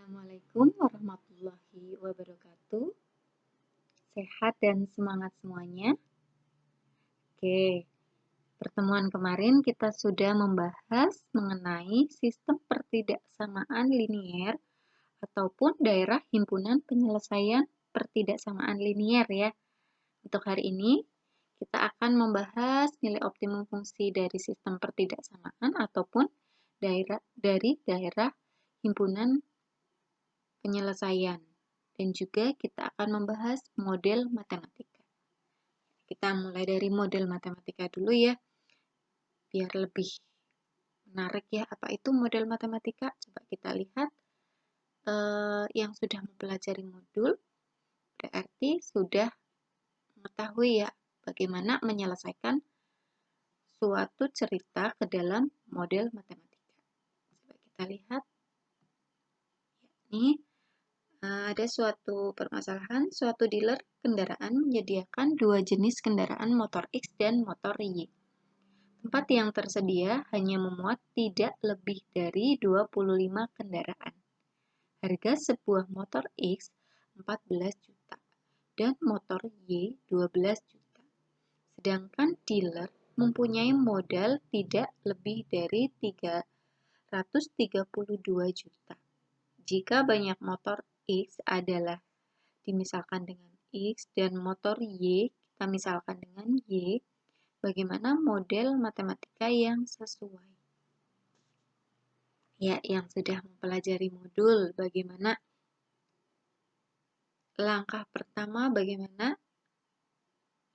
Assalamualaikum warahmatullahi wabarakatuh. Sehat dan semangat semuanya. Oke, pertemuan kemarin kita sudah membahas mengenai sistem pertidaksamaan linier ataupun daerah himpunan penyelesaian pertidaksamaan linier ya. Untuk hari ini kita akan membahas nilai optimum fungsi dari sistem pertidaksamaan ataupun dari daerah himpunan penyelesaian, dan juga kita akan membahas model matematika. Kita mulai dari model matematika dulu ya, biar lebih menarik ya. Apa itu model matematika? Coba kita lihat. Yang sudah mempelajari modul berarti sudah mengetahui ya bagaimana menyelesaikan suatu cerita ke dalam model matematika. Coba kita lihat. Ini ada suatu permasalahan, suatu dealer kendaraan menyediakan dua jenis kendaraan motor X dan motor Y. Tempat yang tersedia hanya memuat tidak lebih dari 25 kendaraan. Harga sebuah motor X 14 juta dan motor Y 12 juta. Sedangkan dealer mempunyai modal tidak lebih dari 332 juta. Jika banyak motor X adalah dimisalkan dengan X dan motor Y kita misalkan dengan Y, bagaimana model matematika yang sesuai? Ya, yang sudah mempelajari modul, bagaimana langkah pertama bagaimana?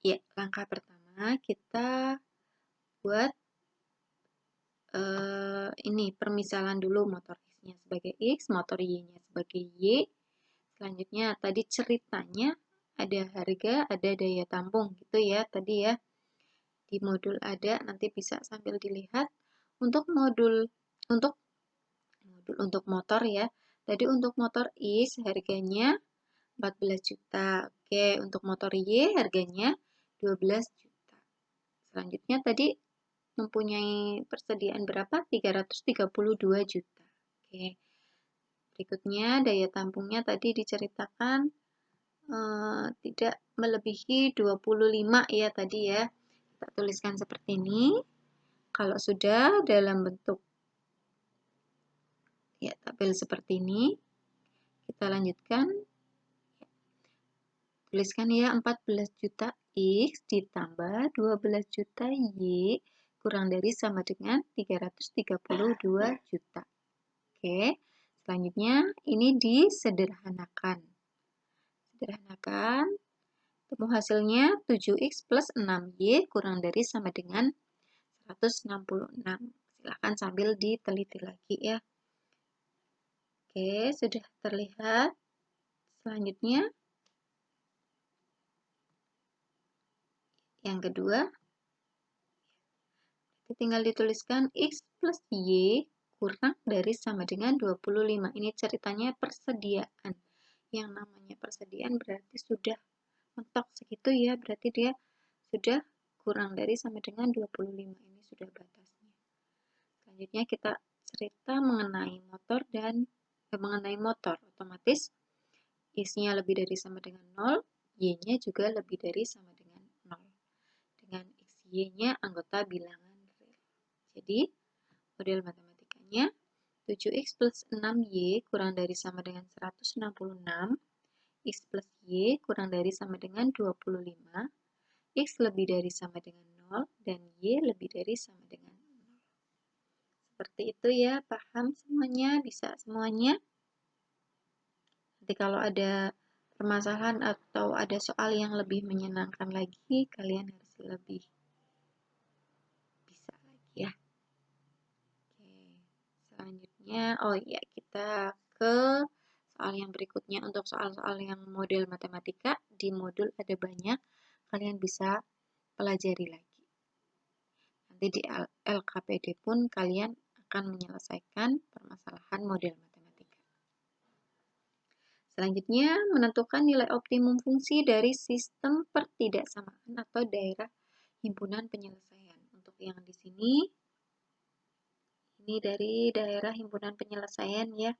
Ya, langkah pertama kita buat ini permisalan dulu, motor X-nya sebagai X, motor Y-nya sebagai Y. Selanjutnya tadi ceritanya ada harga, ada daya tampung gitu ya tadi ya. Di modul ada, nanti bisa sambil dilihat. Untuk motor ya. Tadi untuk motor X harganya 14 juta. Oke, untuk motor Y harganya 12 juta. Selanjutnya tadi mempunyai persediaan berapa? 332 juta. Oke. Berikutnya daya tampungnya tadi diceritakan tidak melebihi 25 ya tadi ya. Kita tuliskan seperti ini. Kalau sudah dalam bentuk ya tabel seperti ini, kita lanjutkan. Tuliskan ya 14 juta X ditambah 12 juta Y kurang dari sama dengan 332 juta. Oke, selanjutnya ini disederhanakan. Sederhanakan, temu hasilnya 7X plus 6Y kurang dari sama dengan 166. Silahkan sambil diteliti lagi ya. Oke, sudah terlihat. Selanjutnya, yang kedua, tinggal dituliskan X plus Y kurang dari sama dengan 25. Ini ceritanya persediaan. Yang namanya persediaan berarti sudah mentok segitu ya, berarti dia sudah kurang dari sama dengan 25. Ini sudah batasnya. Selanjutnya kita cerita mengenai motor otomatis X-nya lebih dari sama dengan 0, Y-nya juga lebih dari sama dengan 0. Dengan X, Y-nya anggota bilangan real. Jadi, model matematikanya 7X plus 6Y kurang dari sama dengan 166, X plus Y kurang dari sama dengan 25, X lebih dari sama dengan 0, dan Y lebih dari sama dengan 0. Seperti itu ya, paham semuanya, bisa semuanya. Nanti kalau ada permasalahan atau ada soal yang lebih menyenangkan lagi, kalian harus lebih bisa lagi ya. Oke, selanjutnya, oh iya, kita ke soal yang berikutnya. Untuk soal-soal yang model matematika, di modul ada banyak, kalian bisa pelajari lagi. Nanti di LKPD pun kalian akan menyelesaikan permasalahan model matematika. Selanjutnya, menentukan nilai optimum fungsi dari sistem pertidaksamaan atau daerah himpunan penyelesaian. Untuk yang di sini, ini dari daerah himpunan penyelesaian ya.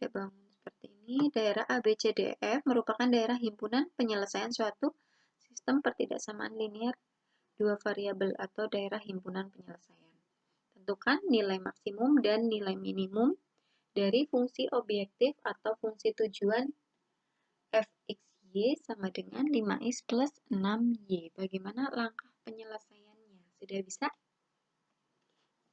Saya bangun seperti ini. Daerah A, B, C, D, E, F merupakan daerah himpunan penyelesaian suatu sistem pertidaksamaan linear dua variabel atau daerah himpunan penyelesaian. Tentukan nilai maksimum dan nilai minimum dari fungsi objektif atau fungsi tujuan fxy sama dengan 5x plus 6y. Bagaimana langkah penyelesaiannya? Sudah bisa?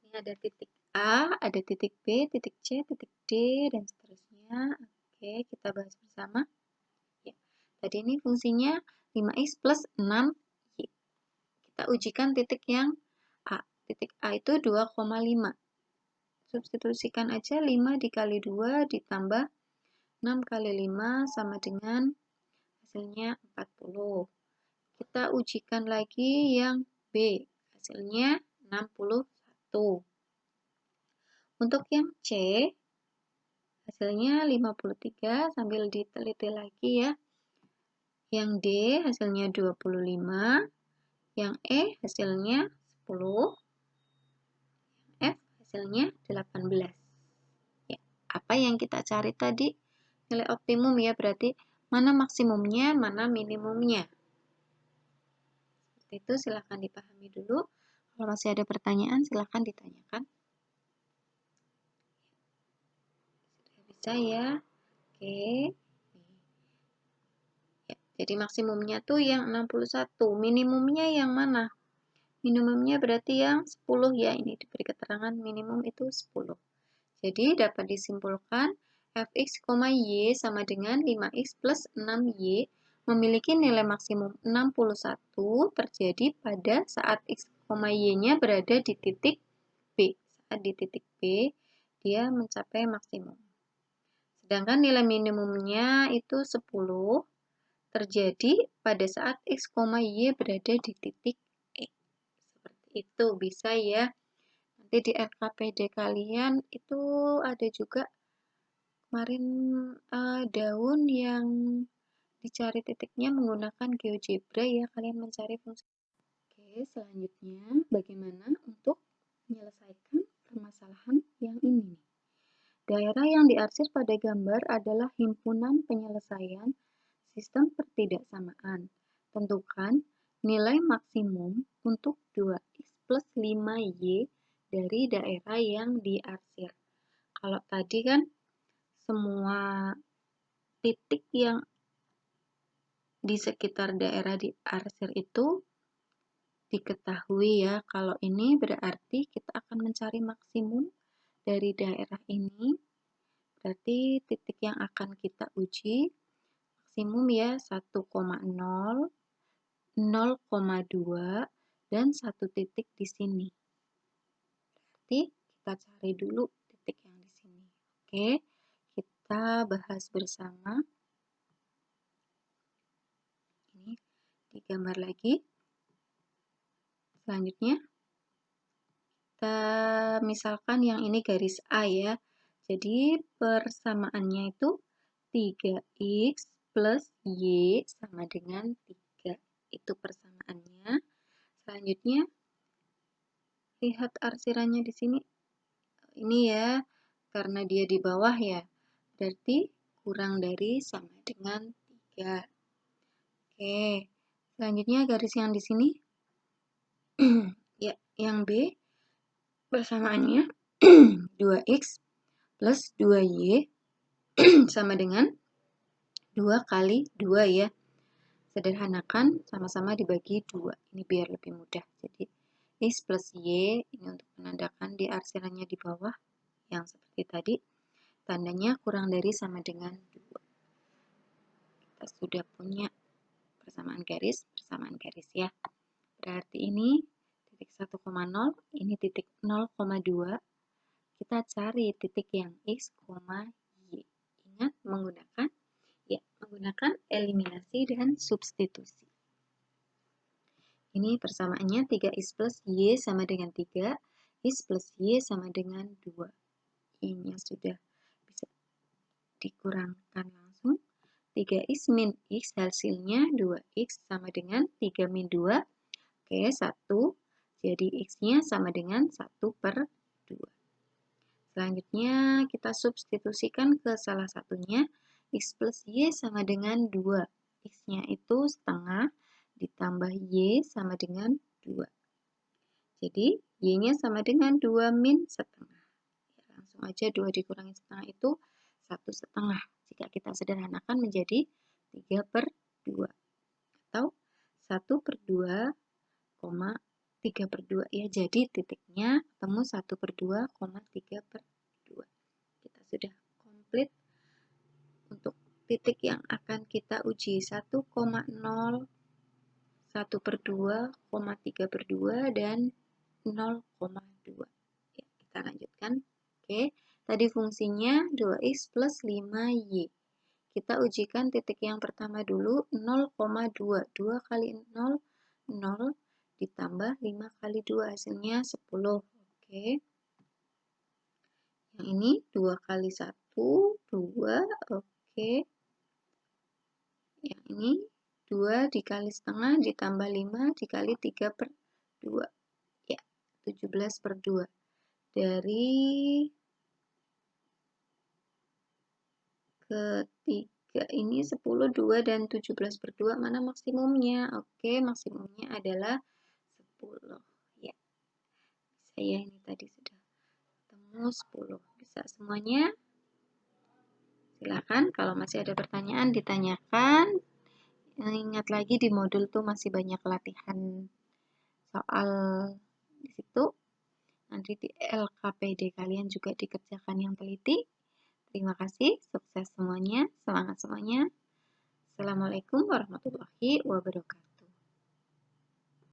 Ini ada titik A, ada titik B, titik C, titik D, dan seterusnya. Oke, kita bahas bersama. Ya, tadi ini fungsinya 5x plus 6y. Kita ujikan titik yang A. Titik A itu 2,5. Substitusikan aja 5 dikali 2 ditambah 6 kali 5 sama dengan hasilnya 40. Kita ujikan lagi yang B. Hasilnya 61. Untuk yang C, hasilnya 53 sambil diteliti lagi ya. Yang D hasilnya 25. Yang E hasilnya 10. F hasilnya 18. Ya, apa yang kita cari tadi? Nilai optimum ya, berarti mana maksimumnya, mana minimumnya. Seperti itu, silahkan dipahami dulu. Kalau masih ada pertanyaan, silahkan ditanyakan. Sudah bisa ya? Oke. Ya, jadi maksimumnya tuh yang 61. Minimumnya yang mana? Minimumnya berarti yang 10 ya. Ini diberi keterangan minimum itu 10. Jadi dapat disimpulkan fx, y sama dengan 5x plus 6y memiliki nilai maksimum 61 terjadi pada saat x, y-nya berada di titik B. Saat di titik B, dia mencapai maksimum. Sedangkan nilai minimumnya itu 10 terjadi pada saat x, y berada di titik E. Seperti itu, bisa ya. Nanti di RKPD kalian itu ada juga kemarin daun yang dicari titiknya menggunakan GeoGebra ya, kalian mencari fungsi. Oke, selanjutnya bagaimana untuk menyelesaikan permasalahan yang ini. Daerah yang diarsir pada gambar adalah himpunan penyelesaian sistem pertidaksamaan. Tentukan nilai maksimum untuk 2x plus 5y dari daerah yang diarsir. Kalau tadi kan semua titik yang di sekitar daerah diarsir itu diketahui ya. Kalau ini berarti kita akan mencari maksimum dari daerah ini. Berarti titik yang akan kita uji maksimum ya 1,0, 0,2, dan 1 titik di sini. Berarti kita cari dulu titik yang di sini. Oke, kita bahas bersama. Ini digambar lagi. Selanjutnya, kita misalkan yang ini garis A ya. Jadi persamaannya itu 3x plus y sama dengan 3. Itu persamaannya. Selanjutnya, lihat arsirannya di sini. Ini ya, karena dia di bawah ya. Berarti kurang dari sama dengan 3. Oke, selanjutnya garis yang di sini. Ya, yang B persamaannya 2x plus 2y sama dengan 2 kali 2 ya. Sederhanakan, sama-sama dibagi 2. Ini biar lebih mudah. Jadi, x plus y, ini untuk menandakan di arsirannya di bawah, yang seperti tadi, tandanya kurang dari sama dengan 2. Kita sudah punya persamaan garis ya. Berarti ini titik 1,0, ini titik 0,2. Kita cari titik yang x, y. Ingat menggunakan eliminasi dan substitusi. Ini persamaannya 3x plus y sama dengan 3, x plus y sama dengan 2. Ini sudah bisa dikurangkan langsung. 3x min x hasilnya 2x sama dengan 3 min 2. Oke, 1. Jadi x-nya sama dengan 1/2. Selanjutnya, kita substitusikan ke salah satunya. X plus Y sama dengan 2. X-nya itu setengah ditambah Y sama dengan 2. Jadi, Y-nya sama dengan 2 min setengah. Langsung aja 2 dikurangi setengah itu 1 setengah. Jika kita sederhanakan menjadi 3 per 2. Atau 1 per 2, 3 per 2. Ya, jadi titiknya ketemu 1 per 2, 3 per 2. Kita sudah komplit untuk titik yang akan kita uji 1,0, 1 per 2, 3 per 2, dan 0,2. Ya, kita lanjutkan. Oke, tadi fungsinya 2x plus 5y. Kita ujikan titik yang pertama dulu, 0,2. 2 kali 0, 0 ditambah 5 kali 2, hasilnya 10. Oke. Yang ini 2 kali 1, 2. Oke. Yang ini 2 dikali setengah ditambah 5 dikali 3 per 2. Ya, 17 per 2. Dari ketiga ini 10, 2, dan 17 per 2. Mana maksimumnya? Oke, maksimumnya adalah 10. Ya, saya ini tadi sudah ketemu 10. Bisa semuanya? Silakan, kalau masih ada pertanyaan ditanyakan. Ingat lagi di modul tuh masih banyak latihan soal di situ. Nanti di LKPD kalian juga dikerjakan yang teliti. Terima kasih, sukses semuanya, semangat semuanya. Assalamualaikum warahmatullahi wabarakatuh.